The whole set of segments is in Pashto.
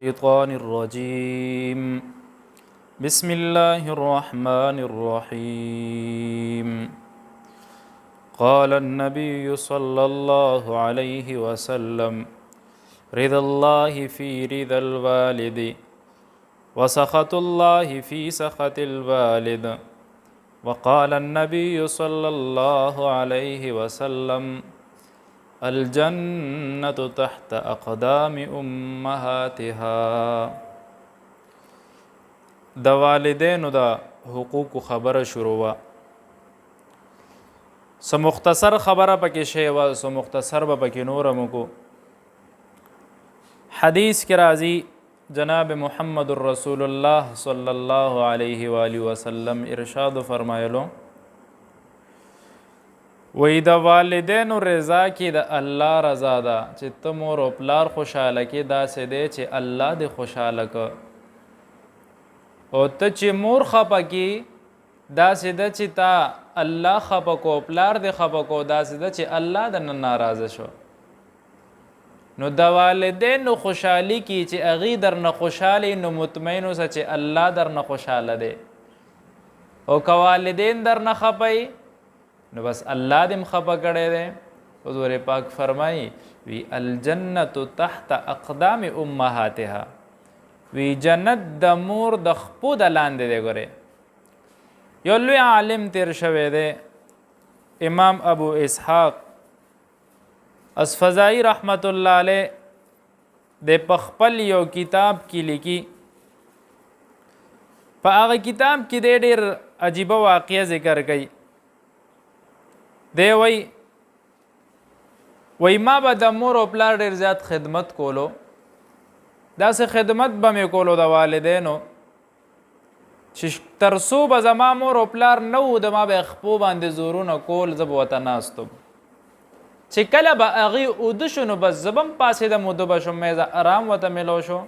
الشيطان الرجيم بسم الله الرحمن الرحيم قال النبي صلى الله عليه وسلم رضا الله في رضا الوالد وسخط الله في سخط الوالد وقال النبي صلى الله عليه وسلم الجنة تحت اقدام امهاتها. د والدینو د حقوق خبره شروع وا. سو مختصر خبره پکې شی وا، سو مختصر به پکې نورم کو. حدیث کې راځي جناب محمد رسول الله صلی الله علیه و آله وسلم ارشاد فرمایلو، وی د والدینو رضا کې د الله رضا ده چې ته مور او پلار خوشحاله کې داسې دی چې الله دې خوشحاله که، او ته چې مور خفه کې داسې ده چې تا الله خفه کو، پلار دې خفه کو داسې ده چې الله د نه ناراضه شو. نو د والدینو خوشحالي کې چې هغې در نه خوشحالي، نو مطمئن اوسه چې الله در نه خوشحاله دی، او که والدین در نه خفه نو بس الله دې خفه کړی دی. حضور پاک فرمایي وی الجنت تحت اقدام امهاتها، وی جنت د مور د خپو د لاندې دی. ګورې یو لوی عالم تیر شوی دی، امام ابو اسحاق اسفزائی رحمت الله علیه د په خپل یو کتاب کې لیکي. په هغه کتاب کې د ډېر عجیبه واقعه ذکر کوي. دی وی ما به د مور او پلار ډېر زیات خدمت کولو، داسې خدمت به مې کولو د والدینو چې تر څو به زما مور او پلار نه وو، د ما به خپو باندې زورونه کول، زه به ورته ناست وم. چې کله به هغې اوده شو نو بس زه به هم پاڅېدم، اوده به شم، مې ارام ورته میلو شو.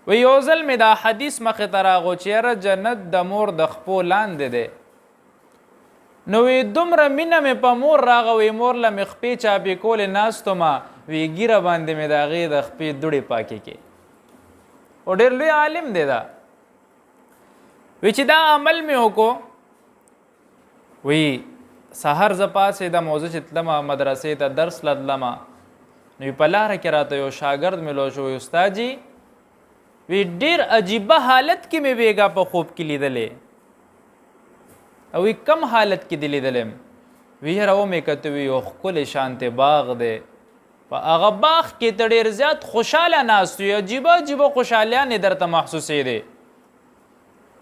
وی یو ځل مې دا حدیث مخې ته راغو چې یاره جنت د مور د خپو لاندې دی. نو وی دومره مینه مې په مور راغه، وی مور له مې خپې چاپې کولې ناستومه، وی ګیره باندې مې د هغې د خپې دوړې پاکې کې. او ډېر لوی عالم دی دا. وی چې دا عمل مې وکړو، وی سهار زه پاڅېدم او زه چې تلمه مدرسې ته درس لتلمه، نو په لاره کې راته یو شاګرد ملو شو، وی استاد جي وی ډېر عجیبه حالت کې مې بیګا په خوب کې لیدلې. او وی کم حالت کې دی لیدلم؟ وی یاره ومې کته، وی یو ښکلی شانتې باغ دی، په هغه باغ کې ته ډېر زیات خوشحاله ناست وي، عجیبه عجیبه خوشحالیانې درته محسوسېدې.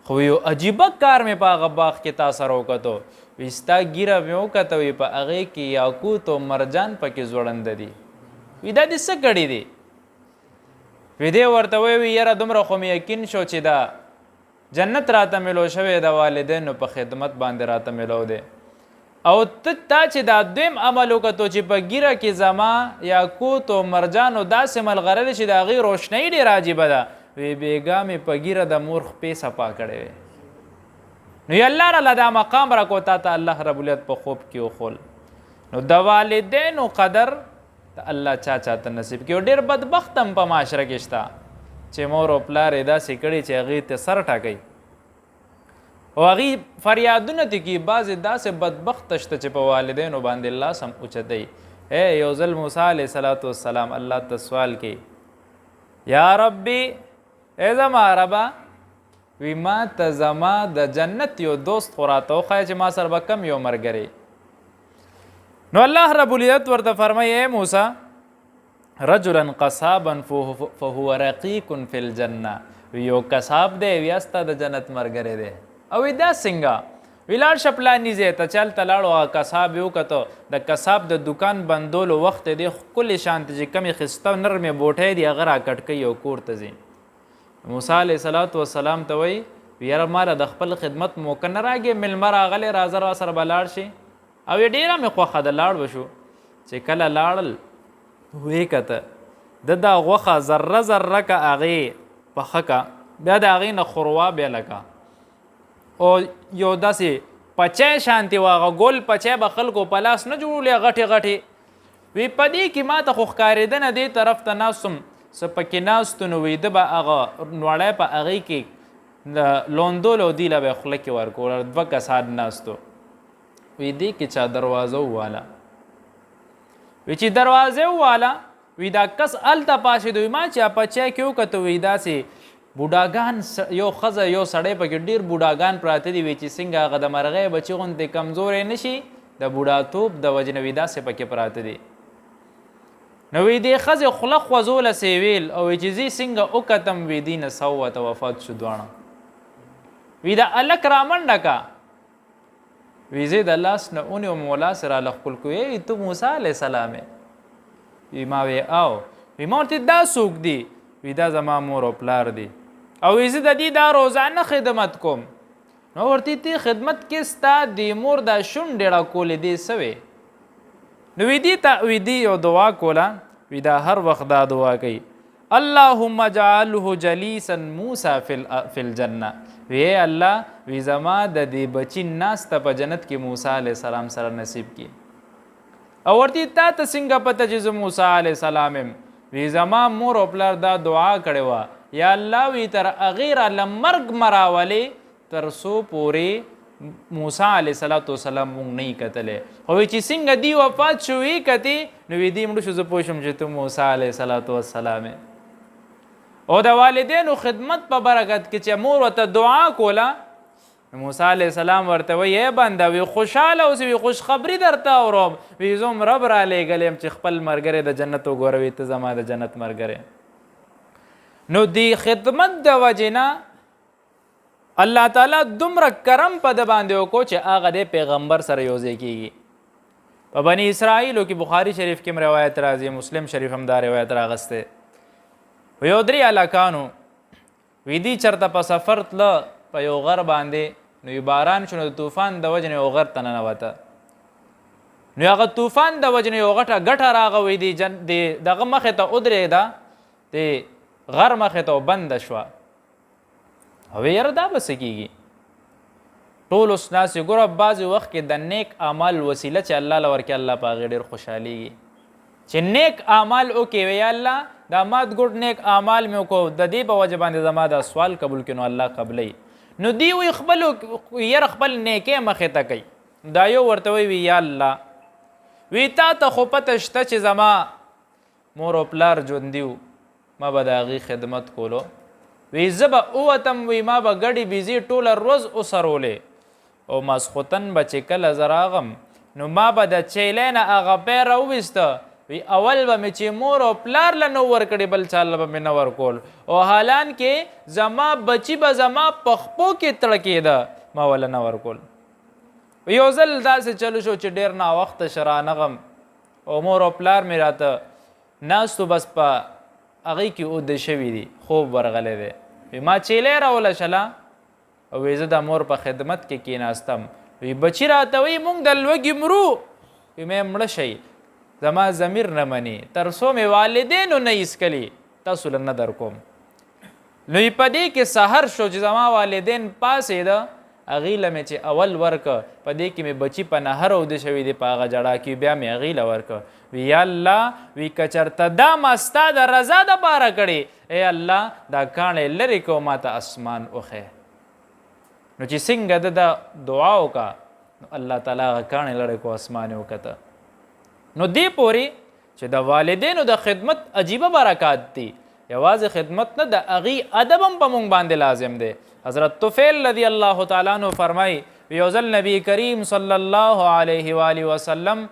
خو یو عجیبه کار مې په هغه باغ کې تا سره وکتو، وی ستا ګیره مې وکته، وی په هغې کې یاقوت او مرجان پکې ځوړنده دي. وی دا دې څه کړي دي؟ وی دی ورته وی یاره دومره خو مې یقین شو چې دا جنت راته ملو شوی د والدینو په خدمت باندې راته ملو دی. او تا چې دا دویم عمل وکتو چې په ګیره کې زما یاقوت او مرجان او داسې ملغلره دی چې د هغې روشنۍ ډېره عجیبه ده، وی بېګا مې په ګیره د مور خپې صفا کړی وی. نو ی الله راله دا مقام راکو، تا ته الله رب العزت په خوب کې وښول. نو د والدینو قدر د الله چا چاته نصیب کړي. او ډېر بدبخت هم په معاشره کې شته چې مور او پلار یې داسې کړي چې هغې ته سر ټاکئ او هغې فریادونه تې کي. بعضې داسې بدبخته شته چې په والدینو باندې لاس هم اوچتوي. یو ځل موسی علیه صلات وسلام الله ته سوال کوي، یا ربي ای زما ربه، وی ما ته زما د جنت یو دوست خو راته وښیه چې ما سره به کم یو ملګری. نو الله رب العزت ورته فرمایي ای موسی رجلا قصابا فهو رقیق فی الجنه، وی یو قصاب دی، وی ستا د جنت ملګری دی. او وی دا څنګه؟ وی لاړ شه پلاني ځای ته، چل ته لاړو، هغه قصاب یې وکتو، د قصاب د دکان بندولو وخت دی، ښکلې شانتې چې کمې ښایسته نرمې بوټۍ دي هغه راکټ کوي او کور ته ځي. موسی علیه صلات وسلام ته وایي یاره ما له د خپل خدمت موقع نه راګې، مېلمه راغلی، راځه را سره به لاړ شي. او یې ډېره مې خوښه ده، لاړ به شو. چې کله لاړل ویې کته د دا غوښه ذره ذره که هغې پخه که، بیا د هغې نه خوروا بیا لکه او یو داسې پچی شانتې و، هغه ګل پچی به خلکو په لاس نه جوړولې غټې غټې. وی په دې کې ما ته خو ښکارېده نه دې طرف ته ناست وم څه پکې ناستو نو ویده به هغه نوړی په هغې کې د لوندول او دی له به یې خوله کې ورکول 2 کسان ناستو وی دې کې چا دروازه وواله وی چې دروازه وواله وی دا کس هلته پاسېدو وي ما چې پچی کې وکتو وی داسې بوډاګان یو ښځه یو سړی پکې ډېر بوډاګان پراته دي وی چې څنګه هغه د مرغۍ بچي غوندې کمزوری نه شي د بوډاتوب د وجې نه وی داسې پکې پراته دي نو وی دې ښځې خوله خوځوله سې ویل او وی چې زه څنګه وکتم وی دې نه سوته وفات شو دواړه وی دا هلک رامنډه کا وی زه د لاس نه ونیوم مولا سره راله ښکل کو ای ته موسی علیه السلام وی ما وی او وی ما ورته دا څوک دي وی دا زما مور او پلار دي او وی زه د دې دا روزانه خدمت کوم نو ورته ته خدمت کې ستا د مور دا شونډې راکولې دي څه وی نو وی دې ته وی دې یو دعا کوله وی دا هر وخت دا دعا کوي اللهم اجعله جلیسا موسی فی الجنه وی الله وی زما د دې بچی ناسته په جنت کې موسی علیه السلام سره نصیب کی او ورته تا ته څنګه پته چې زه موسی علیه السلام یم وی زما مور او پلار دا دعا کړې وه یا الله وی تر هغې راله مرګ مراولې تر څو پورې موسی علیه السلام مونږ نه یې کتلی خو وی چې څنګه دی وفات شو وی کتې نو وی دی مړه شو زه پوه شم چې ته موسی علیه السلام او د والدینو خدمت په برکت کې چې مور ورته دعا کوله موسی علیه السلام ورته وی ای بنده وی خوشحاله اوسې وی خوشخبري درته اورم وی زه رب را لیږلی یم چې خپل ملګری د جنت وګوره وی ته زما د جنت ملګری نو دی خدمت د وجې نه الله تعالی دومره کرم په ده باندې وکړو چې هغه د پیغمبر سره یوځای کېږي په بني اسرائیلو کې بخاري شریف کې روایت راځي مسلم شریف هم دا روایت راغستی و یو 3 هلکانو وی دی چېرته په سفر تله په یو غر باندې نو یو باران شو نو د طوفان د وجې نه یو غر ته ننوته نو هغه طوفان د وجې نه یو غټه ګټه راغه وی دی دغه مخې ته ودرېده د غر مخې ته بنده شوه او یاره دا به څه کېږي ټول اوس ناست ګوره بعضې وخت کې د نیک اعمال وسیله چې الله له ورکړي الله په هغې ډېر خوشحالېږي چې نیک اعمال وکړي وی الله دا مات ګډ نیک اعمال مې وکړو د دې په وجه باندې زما دا سوال قبول کړي نو الله قبلوي نو دی وی خپل یره خپل نیکې مخې ته کوي دا یو ورته وی یا الله وی تا ته خو پته شته چې زما مور او پلار ژوندي وو ما به د هغې خدمت کولو وی زه به ووتم وی ما به ګډې بیزې ټوله ورځ وسرولې او ماسخوتن به چې کله زه راغم نو ما به د چیلۍ نه هغه پی راوویسته وی اول به مې چې مور او پلار له نه ورکړې بل چا له به مې نه ورکول او حالان کې زما بچي به زما په خپو کې تړکېده ما وله نه ورکول یو ځل داسې چلو شو چې ډېر ناوخته شه رانغم او مور او پلار مې راته ناستو بس په هغې کې اوده شوي دي خوب ورغلی دی وی ما چیلۍ راوله شله او وی زه د مور په خدمت کې کېناستم وی بچي راته وی مونږ د لوږې مرو وی مې مړه شئ زما ضمیر نه مني تر څو مې والدینو نه ایسکلي تاسو له نه در کوم نو په دې کې سحر شو چې زما والدین پاسېده هغې له مې چې اول ورکه په دې کې مې بچي په نهر اوده شوي دي په هغه جړا کې بیا مې هغې له ورکه وی یا الله وی که چېرته دا ما ستا د رضا دپاره کړې ای الله دا کاڼې لرې کو ما ته اسمان وښی نو چې څنګه ده دا دعا وکړه نو الله تعالی هغه کاڼې لرې کو اسمان یې وکته نو دی پورې چې د والدینو د خدمت عجیبه برکات دي یوازې خدمت نه د هغې ادب هم په مونږ باندې لازم دی حضرت طفیل رضی الله تعالی عنه فرمایي یو ځل نبی کریم صلی الله علیه و آله وسلم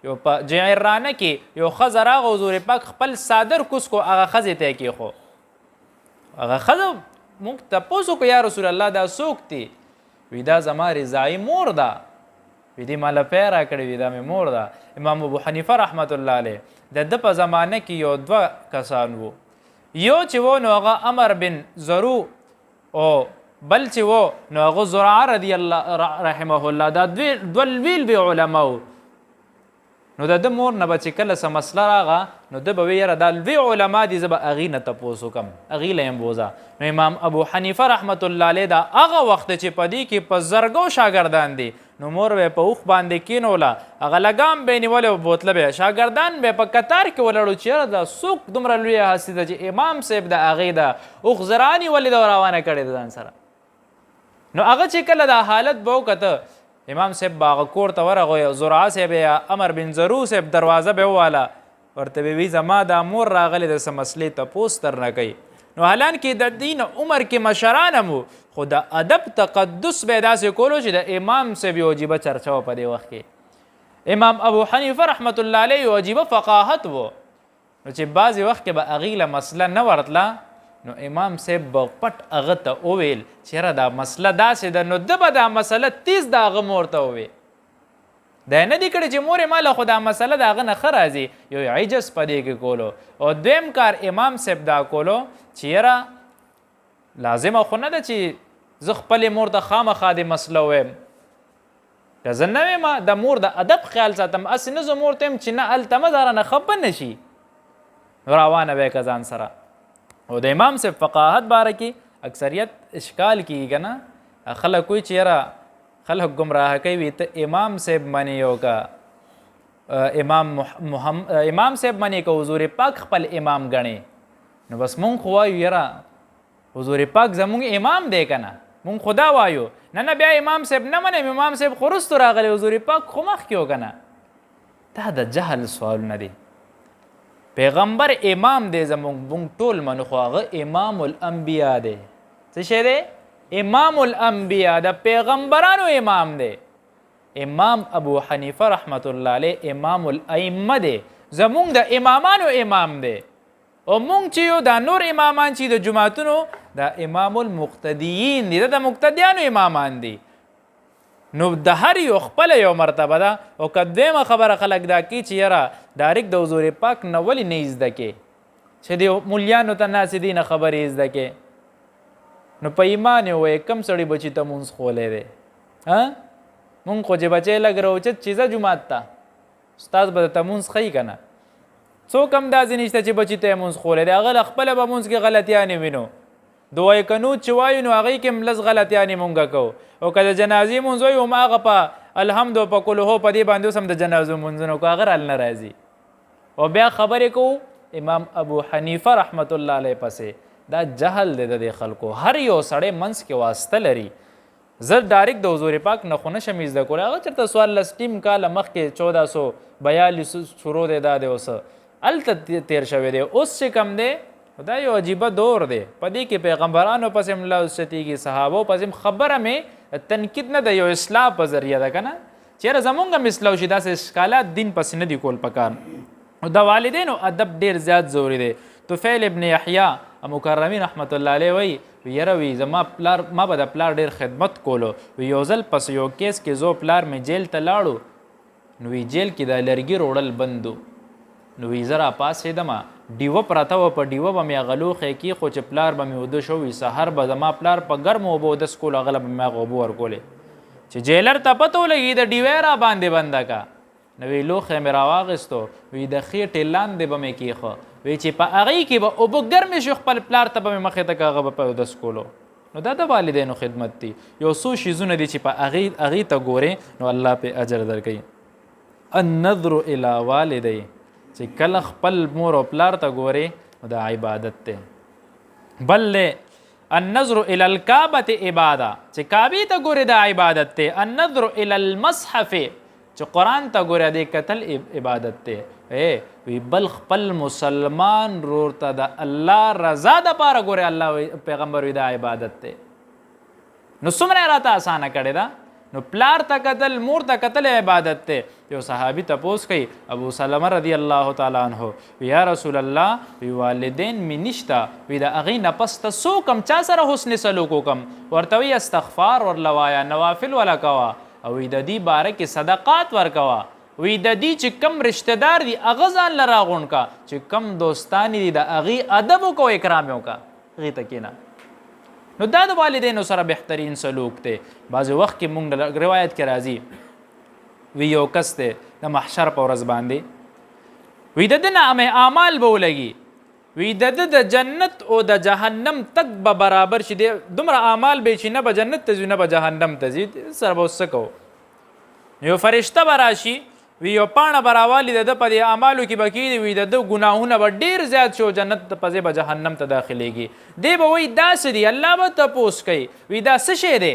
یو په جعرانه کې یو ښځه راغه حضور پاک خپل صادر کوز کو هغه ښځې ته یې کېښو هغه ښځه موږ تپوس وکړو یا رسول الله دا څوک دي وی دا زما رضایي مور ده وی دی ماله پی راکړې وي دا مې مور ده امام ابو حنیفه رحمت الله علیه د ده په زمانه کې یو 2 کسان وو یو چې و نو هغه عمر بن زرو او بل چې و نو هغه زرعه رضی الله رحمه الله دا دوه لوی علما وو نو د ده مور نه به چې کله څه مسله راغه نو ده به وی یاره دا لوی علما دي زه به هغې نه تپوس وکړم هغې له یم بوځه نو امام ابو حنیفه رحمت الله علیه دا هغه وخت چې په دې کې په زرګو شاګردان دي نو مور به په اوښ باندې کینوله هغه لګام به یې نیولی او بوتله به شاګردان به په کتار کې ولاړو چې یاره دا څوک دومره لویه هستي ده چې امام صاحب د هغې د اوښ زرانې ولې ده روانه کړې ده ځان سره نو هغه چې کله دا حالت به وکته امام صاحب به هغه کور ته ورغی زرعه صاحب یا امر بن زرو صاحب دروازه به وواله ورته به وي زما دا مور راغلی د څه مسلې تپوس درنه کوي نو حالانکې د دین عمر کې مشران هم وو خو د ادب تقدس به یې داسې کولو چې د امام صاحب یو عجیبه چرچه وه په دې وخت کې امام ابو حنیفه رحمت الله علیه یو عجیبه فقاهت و نو چې بعضې وخت کې به هغې له مسله نه ورتله نو امام صاحب به پټ هغه ته وویل چې یاره دا مسله داسې ده نو ده به دا مسله تیز د هغه مور ته ووی دا نه دي کړی چې مور یې ماله خو دا مسله د هغه نه ښه راځي یو عجز په دې کې کولو او دویم کار امام صاحب دا کولو چې یاره لازمه خو نه ده چې زه خپلې مور ته خامخا دې مسله ووایم که زه نه ویم د مور د ادب خیال ساتم هسې نه زه مور ته یم چې نه هلته مه زاره نه خفه نه شي روانه به یې که ځان سره او د امام صاحب فقاهت باره کې اکثریت اشکال کیږي که نه خلک وایي چې یاره خلک ګمراه کوي وي ته امام صاحب منې یو که امام صاحب منې که حضور پاک خپل امام ګڼې نو بس مونږ خو وایو یاره حضور پاک زمونږ امام دی که نه مونږ خو دا وایو نه نه بیا امام صاحب نه منیم امام صاحب خو وروستو راغلی حضور پاک خو مخکې و که نه دا د جهل سوالونه دي پیغمبر امام دی زمونږ مونږ ټول منو خو هغه امام الانبیا دی څه شی دی امام الانبیا د پیغمبرانو امام دی امام ابو حنیفه رحمت الله علیه امام الائمه دی زمونږ د امامانو امام دی او مونږ چې یو دا نور امامان چې د جماعتونو دا امام المقتدیین دي د مقتدیانو امامان دي نو د هر یو خپله یو مرتبه ده او که دویمه خبره خلک دا کوي چې یاره ډایرکټ د حضور پاک نه ولې نه زده کې چې د مولیانو ته ناستې دي نه خبرې زده کې نو په ایمان یې ووایې کم سړي بچي ته مونځ خولی دی مونږ خو چې بچی لږ راوچت چې ځه جومات ته استاد به درته مونځ ښیي که نه څوک هم داسې نشته چې بچي ته یې مونځ خولی دی هغه له خپله به مونځ کې غلطیانې وینو دوای کنود چې وایو نو هغې کې هم لس غلطیانې مونږ کوو او که د جنازې مونځ وایو هم هغه په الحمد او په کلهو په دې باندې اوس هم د جنازو مونځونه کو هغه رال نه راځي او بیا خبرې کوو امام ابو حنیفه رحمت الله علیه پسې دا جهل دی د دې خلکو هر یو سړی منځ کې واسطه لري زه ډایرکټ د حضور پاک نه خو نشم زده کولی هغه چېرته څوارلس ټیم کاله مخکې 1442 شروع دی دا دی اوس هلته تیر شوی دی اوس چې کم دی دا یو عجیبه دور دی په دې کې پیغمبرانو پسې هم لوستېږي صحابو پسې هم خبره مې تنقید نه ده یو اصلاح په ذریعه ده که نه چېرې زمونږ هم اصلاح شي داسې اشکالات دین پسې نه دي کول پکار د والدینو ادب ډېر زیات ضروري دی طفیل ابن یحیی مکرمین رحمت الله علیه وایي یاره وی زما پلار ما به د پلار ډېر خدمت کولو وی یو ځل پس یو کیس کې زو پلار مې جیل ته لاړو نو وی جیل کې د لرګي روړل بندو نو وی زه راپاڅېدمه ډیوه پرته وه په ډیوه به مې هغه لوښی کېښو چې پلار به مې اوده شو وي سهار به زما پلار په ګرمو اوبو اودس کولو هغه له به مې هغه اوبه ورکولې چې جیلر ته پته ولګي د ډیوه را باندې بنده کا نو وی لوښی مې راواخیستو وی د خېټې لاندې به مې کېښه وی چې په هغې کې به اوبه ګرمې شي خپل پلار ته به مې مخې ته که هغه به په اودس کولو نو دا د والدینو خدمت دی یو څو شیزونه دي چې په هغې ته ګورې نو الله پې اجر درکوي النظر الی والدی چې کله خپل مور او پلار ته ګورې نو دا عبادت دی بل النظر الی الکعبة عباده چې کعبې ته ګورې دا عبادت دی النظر الی المصحف چې قرآن ته ګورې دې کتل عبادت دی وی بل خپل مسلمان رور ته د الله رضا دپاره ګورې الله پیغمبر وی دا عبادت دی نو څومره راته اسانه کړې ده نو پلار ته کتل مور ته کتل عبادت دی یو صحابي تپوس کوي ابو سلمه رضی الله تعالی عنه وی یا رسول الله وی والدین می نشته وی د هغې نه پس ته څوک هم چا سره حسن سلوک وکم ورته وی استغفار ورله وایه نوافل وله کوه او وی د دې باره کې صدقات ورکوه وی د دې چې کم رشته دار دي هغه ځان له راغونډ کا چې کم دوستانی دي د هغې ادب وکړه اکرام یې وکړه هغې ته کښېنه نو دا د والدینو سره بهترین سلوک دی بعضې وخت کې مونږ روایت کې راځي وی یو کس دی د محشر په ورځ باندې وی د ده نه اعمال به ولګي وی د ده د جنت او د جهنم تک به برابر شي دی دومره اعمال به چې نه به جنت ته ځي نه به جهنم ته ځي سره به اوس څه کوو یو فرشته به راشي وی یو پاڼه به راوالي د ده په دې اعمالو کې به کېږي وي د ده ګناهونه به ډېر زیات شي او جنت په ځای به جهنم ته داخلېږي دی به وایي دا څه دي الله به تپوس کوي وی دا څه شی دی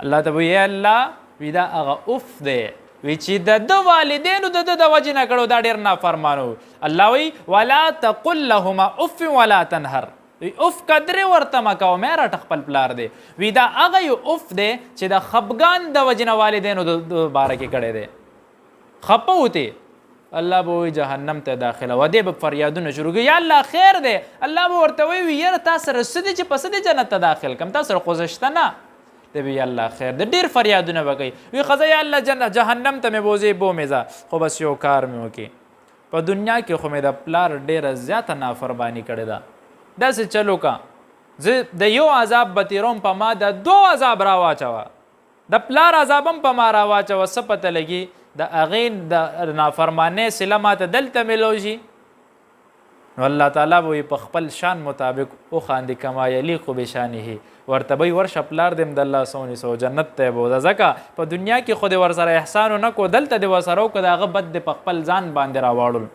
الله ته به وایي الله وی دا هغه اوف دی وی چې د ده والدینو د ده د وجې نه کړو دا ډېر نافرمانو الله وایي ولا تقل لهما اف ولا تنهر اوف قدرې ورته مه کوه مې راټه خپل پلار دی وی دا هغه یو اوف دی چې د خفګان د وجې نه والدینو د باره کې کړی دی خپه وتی الله به وایي جهنم ته داخله و دی به فریادونه شروع کړي یا الله خیر دی الله به ورته وایي یاره تا سره څه دي چې په څه دې جنت ته داخل کړم تا سره خو زه شته نه دی به یا الله خیر دی ډېر فریادونه به کوي وی ښځه یا الله جهنم ته مې بوځې بومې ځه خو بس یو کار مې وکړي په دنیا کې خو مې د پلار ډېره زیاته نافرماني کړې ده داسې چلو کا زه د یو عذاب به تېروم په ما د دو عذاب راواچوه د پلار عذاب هم په ما راواچوه څه پته لګي د هغې د نافرمانۍ صله ماته دلته میلو شي نو الله تعالی به په خپل شان مطابق وخاندي کما یلیقو بشانه ورته به ورشه پلار دې د الله څه ونیسو جنت ته یې بوځه ځکه په دنیا کې خو دې ورسره احسان ونه کو دلته دې ورسره وکړه د هغه بد دې په خپل ځان باندې راواړل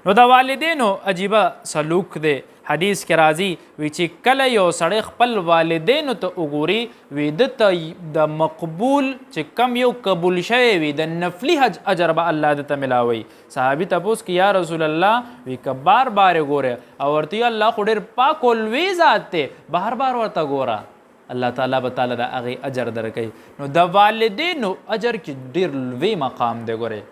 نو د والدینو عجیبه سلوک دی حدیث کې راځي وی چې کله یو سړی خپل والدینو ته وګوري وی ده ته د مقبول چې کم یو قبول شوی وي د نفلي حج اجر به الله ده ته ملاوي صحابي تپوس کې یا رسول الله وی که بار بار یې ګوره او ورته الله خو ډېر پاک او لوی ذات دی بار بار ورته ګوره الله تعالی به تعالی د هغې اجر درکوي نو د والدینو اجر کې ډېر لوی مقام دی ګورئ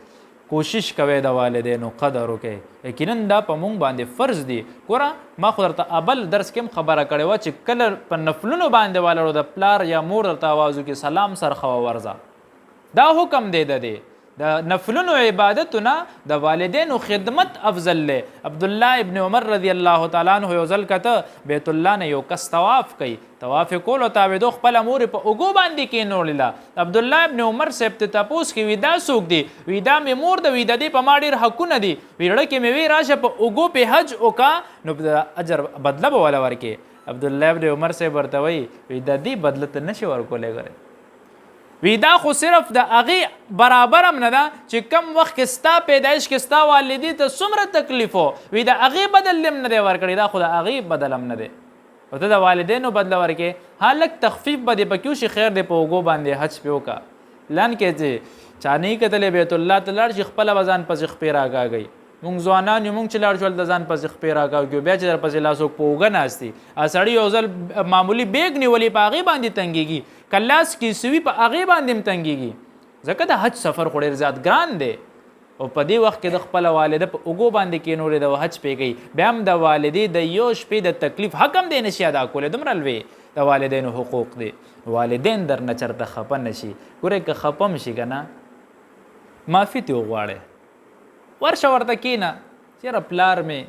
کوشش کوئ د والدینو قدر وکړئ یقینا دا په مونږ باندې فرض دی ګوره ما خو درته اول درس کې هم خبره کړې وه چې کله په نفلونو باندې والړو د پلار یا مور درته آواز وکړي سلام سرخوه ورځه دا حکم دی د دې د نفلونو عبادتونه د والدینو خدمت افضل دی عبدالله ابن عمر رضی الله تعالی عنه یو ځل کته بیت الله نه یو کس طواف کوي طواف یې کولو تاوېدو خپله مور یې په اوږو باندې کېنولله عبدالله ابن عمر صاحب ته تپوس کوي وي دا څوک دی وي دا مې مور ده وي د دې په ما ډېر حقونه دي وي زړه کې مې وی راشه په اوږو پې حج وکړه نو د اجر بدله به وله ورکړې عبدالله ابن عمر صاحب ورته وایي وي د دې بدله ته نشي ورکولی ګورې وی دا خو صرف د هغې برابر هم نه ده چې کم وخت کې ستا پیدایش کې ستا والدې ته څومره تکلیف و وی د هغې بدل هم نه دی ورکړی دا خو د هغې بدل هم نه دی او ته د والدینو بدله ورکې ها لږ تخفیف به دې پکې وشي خیر دی په اوږو باندې حج پې وکړه لن کې چې چا نه یې کتلی بیت الله ته لاړ شي خپله به ځان پسې خپې راکاږئ مونږ ځوانان یو مونږ چې لاړ شول د ځان پسې خپې راکاږو بیا چې در پسې لاس په اوږه ناست دي سړي یو ځل معمولي بیګ نیولي په هغې باندې تنګېږي که لاس کې سوي په هغې باندې هم تنګېږي ځکه د حج سفر خو ډېر زیات ګران دی او په دې وخت کې د خپله والده په اوږو باندې کېنولې د حج پې کوي بیا هم د والدې د یو شپې د تکلیف حق هم دی نشي ادا کولی دومره لوی د والدینو حقوق دی والدین درنه چېرته خفه نه شي ګورئ که خفه هم شي که نه معافي ترې وغواړئ ورشه ورته کېنه یاره پلار مې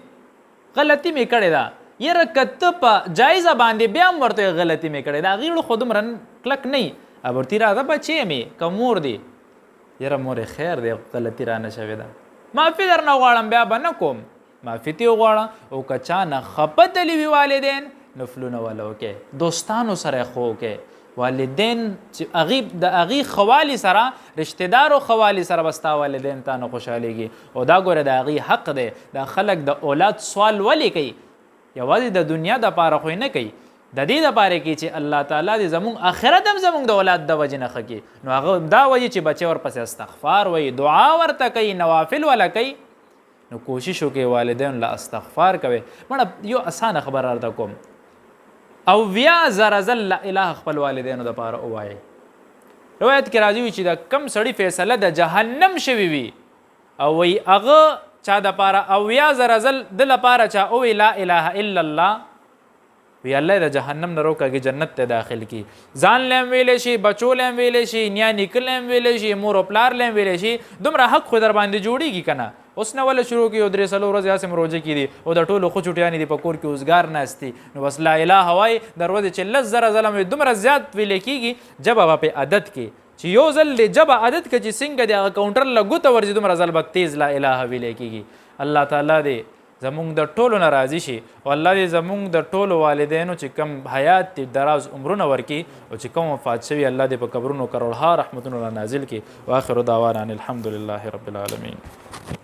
غلطي مې کړې ده یاره که ته په جایزه باندې بیا هم ورته غلطي مې کړې ده هغې خو دومره کلک نه وي ورته راځه بچی مې که مور دی یاره مورې خیر دی غلطي رانه شوې ده معافي درنه غواړم بیا به نه کوم معافي ترې وغواړه او که چا نه خفه تلي وي والدین نفلونه وله وکړئ دوستانو سره یې ښه وکړئ والدین چې د هغې خوالي سره رشتهدارو خوالي سره به ستا والدین تا نه خوشحالېږي او دا ګوره د هغې حق دی دا خلک د اولاد سوال ولې کوي یوازې د دنیا دپاره خو نه کوي د دې دپاره کوي چې الله تعالی دې زموږ آخرت هم زموږ د اولاد د وجې نه ښه کړي نو هغه دا وایي چې بچی ورپسې استغفار وایي دعا ورته کوي نوافل وله کوي نو کوشش وکړئ والدینو له استغفار کوئ مړه یو اسانه خبره درته کوم او 20,000 ځل لا اله خپل والدینو دپاره ووایئ روایت کې راځي وي چې د کم سړي فیصله د جهنم شوي وي او وایي هغه چا دپاره 20,000 ځل د لپاره چا ووایي لا اله الا الله وی الله د جهنم نه روکاږي جنت ته داخل کی ځان له ویلې شي بچو له ویلې شي نیا نیکل له ویلې شي مور او پلار له ویلې شي دومره حق خو در باندې جوړیږي کنه اوس نه ولا شروع کی او درې سلو ورځې اسم روزه کی دي او د ټولو خو چټیانی دي په کور کې اوسګار ناشتي نو بس لا اله وای دروازه چې لز زره ظلم دومره زیات ویلې کیږي جب په عادت کې چې یو ځل د جبه عادت که چې څنګه د هغه کاونټر له ګوته ورځي دومره ځل به تیز لا اله ویلی کېږي. الله تعالی دې زمونږ د ټولو نه راضي شي او الله دې زمونږ د ټولو والدینو چې کم حیات دي دراز عمرونه ورکړي او چې کوم وفات شوي الله دې په قبرونو کروړها رحمتونه را نازل کړي. واخر دعوانا ان الحمد لله رب العالمین.